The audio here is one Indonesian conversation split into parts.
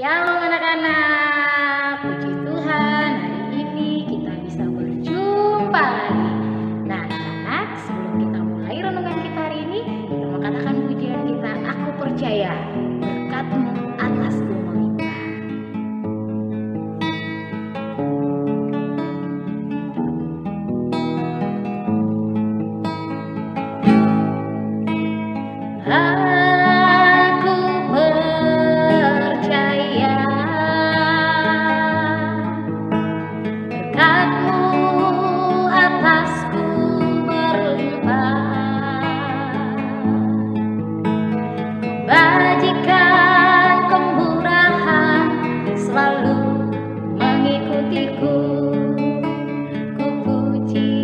Shalom anak-anak, puji Tuhan hari ini kita bisa berjumpa lagi. Nah anak-anak, sebelum kita mulai renungan kita hari ini, kita mau katakan pujian kita, aku percaya berkat-Mu atasku melimpah. Bajikan kemurahan selalu mengikutiku, ku puji,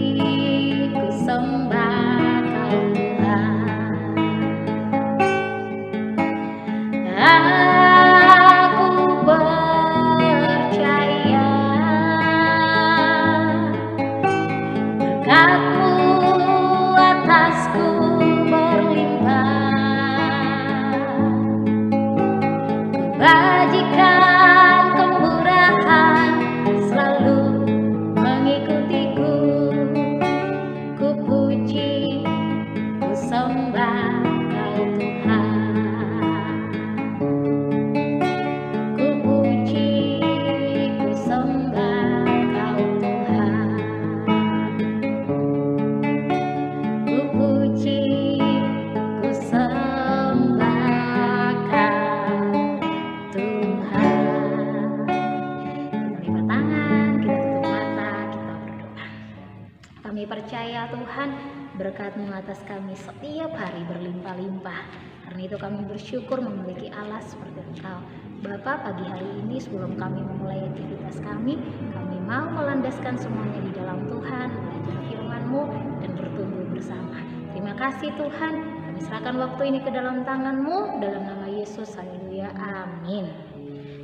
ku sembah Kau Tuhan. Aku percaya berkat-Mu atasku berlimpah. Bajikan kemurahan selalu mengikutiku, ku puji, ku sembah Kau Tuhan. Ku puji, ku sembah Kau Tuhan. Ku puji, ku sembah Kau Tuhan. Kita lipat tangan, kita tutup mata, kita berdoa. Kami percaya Tuhan, berkat-Mu atas kami setiap hari berlimpah-limpah. Karena itu kami bersyukur memiliki Allah seperti Engkau. Bapa, pagi hari ini sebelum kami memulai aktivitas kami mau melandaskan semuanya di dalam Tuhan, belajar firman-Mu dan bertumbuh bersama. Terima kasih Tuhan, kami serahkan waktu ini ke dalam tangan-Mu, dalam nama Yesus, haleluya, amin.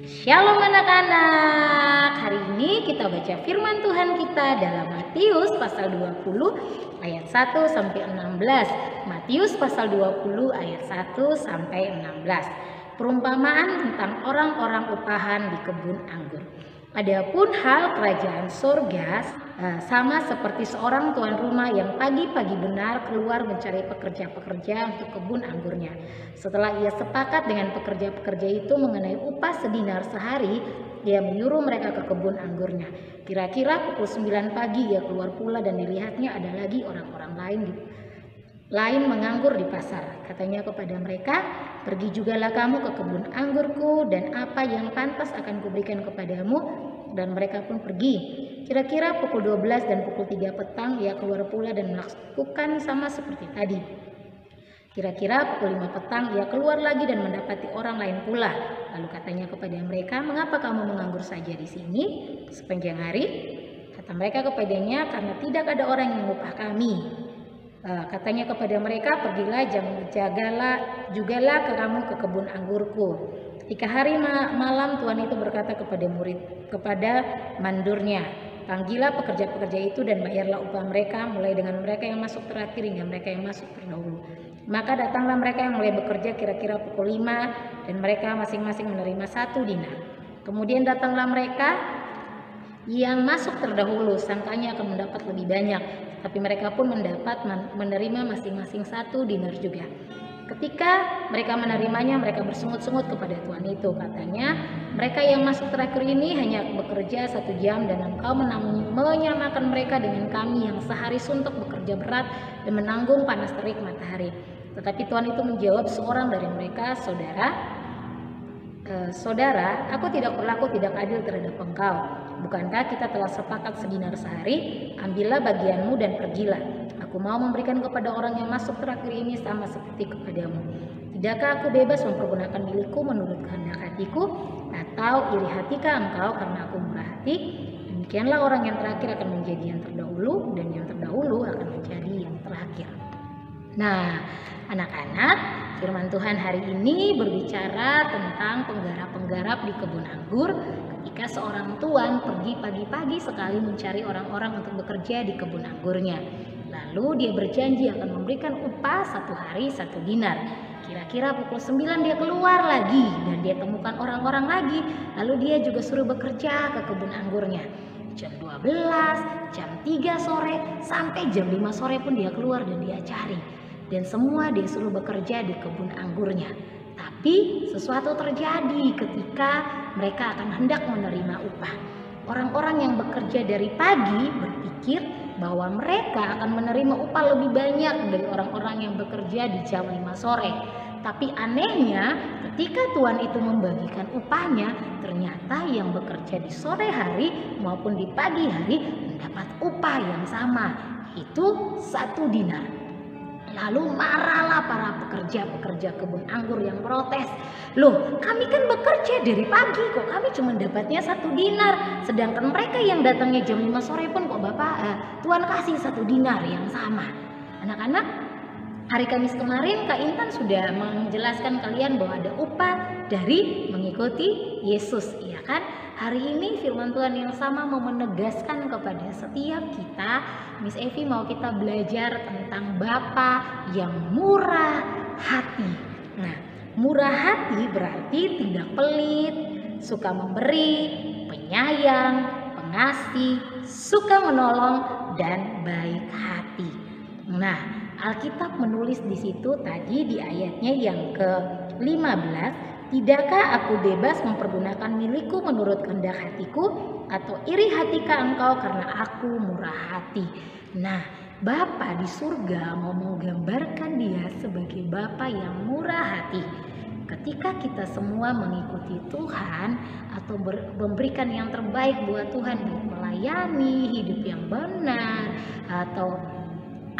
Shalom anak-anak, hari ini kita baca firman Tuhan kita dalam Matius pasal 20 ayat 1 sampai 16. Matius pasal 20 ayat 1 sampai 16. Perumpamaan tentang orang-orang upahan di kebun anggur. Adapun hal kerajaan surga sama seperti seorang tuan rumah yang pagi-pagi benar keluar mencari pekerja-pekerja untuk kebun anggurnya. Setelah ia sepakat dengan pekerja-pekerja itu mengenai upah sedinar sehari, dia menyuruh mereka ke kebun anggurnya. Kira-kira pukul 9 pagi ia keluar pula dan dilihatnya ada lagi orang-orang lain menganggur di pasar. Katanya kepada mereka, pergi jugalah kamu ke kebun anggurku dan apa yang pantas akan kuberikan kepadamu. Dan mereka pun pergi. Kira-kira pukul 12 dan pukul 3 petang ia keluar pula dan melakukan sama seperti tadi. Kira-kira pukul 5 petang ia keluar lagi dan mendapati orang lain pula. Lalu katanya kepada mereka, mengapa kamu menganggur saja di sini sepanjang hari? Kata mereka kepadanya, karena tidak ada orang yang mengupah kami. Katanya kepada mereka, pergilah, jugalah kamu ke kebun anggurku. Ketika hari malam Tuhan itu berkata kepada mandurnya, panggillah pekerja-pekerja itu dan bayarlah upah mereka, mulai dengan mereka yang masuk terakhir hingga mereka yang masuk terdahulu. Maka datanglah mereka yang mulai bekerja kira-kira pukul 5 dan mereka masing-masing menerima 1 dinar. Kemudian datanglah mereka yang masuk terdahulu, sangkanya akan mendapat lebih banyak, tapi mereka pun menerima masing-masing 1 dinar juga. Ketika mereka menerimanya, mereka bersungut-sungut kepada tuan itu. Katanya, mereka yang masuk terakhir ini hanya bekerja 1 jam dan engkau menyamakan mereka dengan kami yang sehari suntuk bekerja berat dan menanggung panas terik matahari. Tetapi tuan itu menjawab seorang dari mereka, Saudara, aku tidak berlaku tidak adil terhadap engkau. Bukankah kita telah sepakat sedinar sehari? Ambillah bagianmu dan pergilah. Aku mau memberikan kepada orang yang masuk terakhir ini sama seperti kepadamu. Tidakkah aku bebas mempergunakan milikku menurut kehendak hatiku? Atau iri hatikah engkau karena aku murah hati? Demikianlah orang yang terakhir akan menjadi yang terdahulu, dan yang terdahulu akan menjadi yang terakhir. Nah, anak-anak, firman Tuhan hari ini berbicara tentang penggarap-penggarap di kebun anggur ketika seorang tuan pergi pagi-pagi sekali mencari orang-orang untuk bekerja di kebun anggurnya. Lalu dia berjanji akan memberikan upah 1 hari 1 dinar. Kira-kira pukul 9 dia keluar lagi dan dia temukan orang-orang lagi. Lalu dia juga suruh bekerja ke kebun anggurnya. Jam 12, jam 3 sore, sampai jam 5 sore pun dia keluar dan dia cari. Dan semua dia suruh bekerja di kebun anggurnya. Tapi sesuatu terjadi ketika mereka akan hendak menerima upah. Orang-orang yang bekerja dari pagi berpikir bahwa mereka akan menerima upah lebih banyak dari orang-orang yang bekerja di jam 5 sore. Tapi anehnya ketika Tuhan itu membagikan upahnya, ternyata yang bekerja di sore hari maupun di pagi hari mendapat upah yang sama, itu 1 dinar. Lalu marahlah para pekerja kebun anggur yang protes. Loh, kami kan bekerja dari pagi kok kami cuma dapatnya 1 dinar. Sedangkan mereka yang datangnya jam 5 sore pun kok Tuhan kasih 1 dinar yang sama. Anak-anak, hari Kamis kemarin Kak Intan sudah menjelaskan kalian bahwa ada upah dari mengikuti Yesus, iya kan? Hari ini firman Tuhan yang sama mau menegaskan kepada setiap kita. Miss Evi mau kita belajar tentang Bapa yang murah hati. Nah, murah hati berarti tidak pelit, suka memberi, penyayang, pengasih, suka menolong, dan baik hati. Nah, Alkitab menulis di situ tadi di ayatnya yang ke-15, tidakkah aku bebas mempergunakan milikku menurut kehendak hatiku, atau iri hatikah engkau karena aku murah hati? Nah, Bapa di surga mau menggambarkan dia sebagai Bapa yang murah hati. Ketika kita semua mengikuti Tuhan atau memberikan yang terbaik buat Tuhan, melayani, hidup yang benar, atau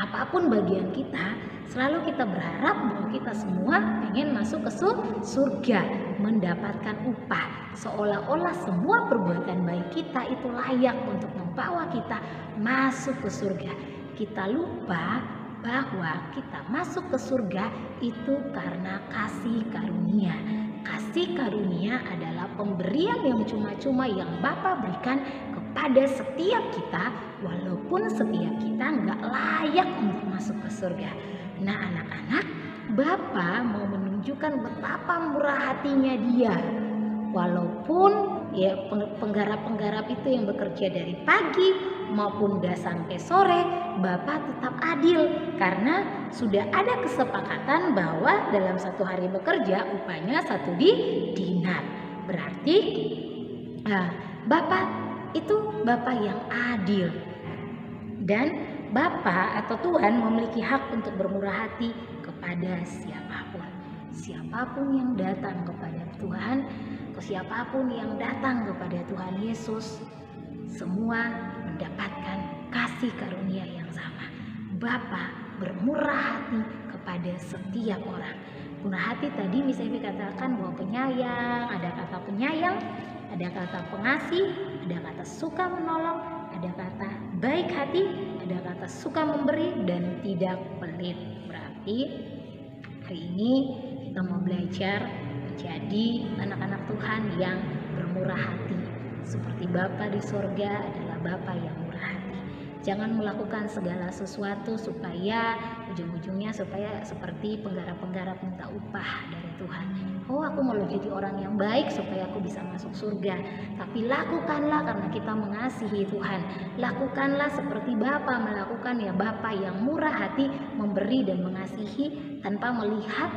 apapun bagian kita, selalu kita berharap bahwa kita semua ingin masuk ke surga, mendapatkan upah. Seolah-olah semua perbuatan baik kita itu layak untuk membawa kita masuk ke surga. Kita lupa bahwa kita masuk ke surga itu karena kasih karunia. Kasih karunia adalah pemberian yang cuma-cuma yang Bapa berikan kepada setiap kita, walaupun setiap kita nggak layak untuk masuk ke surga. Nah, anak-anak, Bapa mau menunjukkan betapa murah hatinya dia. Walaupun ya penggarap-penggarap itu yang bekerja dari pagi maupun udah sampai sore, Bapa tetap adil karena sudah ada kesepakatan bahwa dalam 1 hari bekerja upahnya 1 dinar. Berarti Bapa itu Bapa yang adil. Dan Bapa atau Tuhan memiliki hak untuk bermurah hati kepada siapapun. Siapapun yang datang kepada Tuhan, siapapun yang datang kepada Tuhan Yesus, semua mendapatkan kasih karunia yang sama. Bapa bermurah hati kepada setiap orang. Murah hati tadi Miss Evi katakan bahwa penyayang, ada kata penyayang, ada kata pengasih, ada kata suka menolong, ada kata baik hati, ada kata suka memberi, dan tidak pelit. Berarti hari ini kita mau belajar menjadi anak-anak Tuhan yang bermurah hati. Seperti Bapa di sorga adalah Bapa yang murah hati. Jangan melakukan segala sesuatu supaya ujung-ujungnya supaya seperti penggarap-penggarap minta upah dari Tuhan. Oh, aku mau jadi orang yang baik supaya aku bisa masuk surga. Tapi lakukanlah karena kita mengasihi Tuhan. Lakukanlah seperti Bapa melakukan, ya Bapa yang murah hati, memberi dan mengasihi tanpa melihat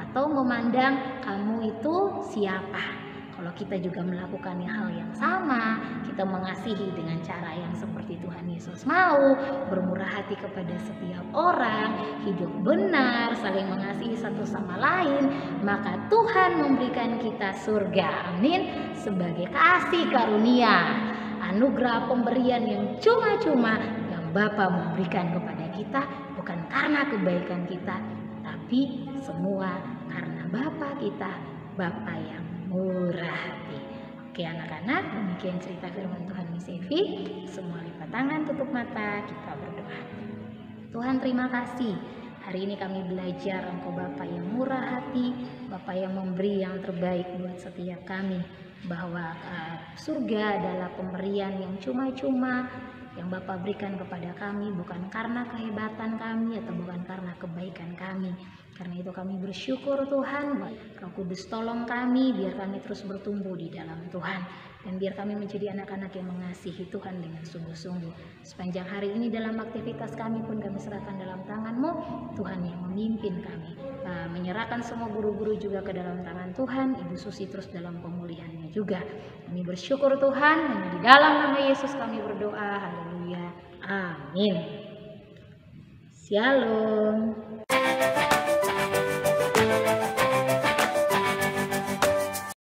atau memandang kamu itu siapa. Kalau kita juga melakukan hal yang sama, kita mengasihi dengan cara yang seperti Tuhan Yesus mau, bermurah hati kepada setiap orang, hidup benar, saling mengasihi satu sama lain, maka Tuhan memberikan kita surga. Amin. Sebagai kasih karunia, anugerah pemberian yang cuma-cuma yang Bapa memberikan kepada kita, bukan karena kebaikan kita, tapi semua karena Bapa kita, Bapa yang murah hati. Oke anak-anak, demikian cerita firman Tuhan Miss Evi. Semua lipat tangan, tutup mata, kita berdoa. Tuhan, terima kasih. Hari ini kami belajar Engkau Bapa yang murah hati, Bapa yang memberi yang terbaik buat setiap kami. Bahwa surga adalah pemberian yang cuma-cuma, yang Bapa berikan kepada kami bukan karena kehebatan kami atau bukan karena kebaikan kami. Karena itu kami bersyukur Tuhan, Roh Kudus tolong kami biar kami terus bertumbuh di dalam Tuhan. Dan biar kami menjadi anak-anak yang mengasihi Tuhan dengan sungguh-sungguh. Sepanjang hari ini dalam aktivitas kami pun kami serahkan dalam tangan-Mu, Tuhan yang memimpin kami. Menyerahkan semua guru-guru juga ke dalam tangan Tuhan, Ibu Susi terus dalam pemulihannya juga. Kami bersyukur Tuhan, hanya di dalam nama Yesus kami berdoa, haleluya, amin. Shalom.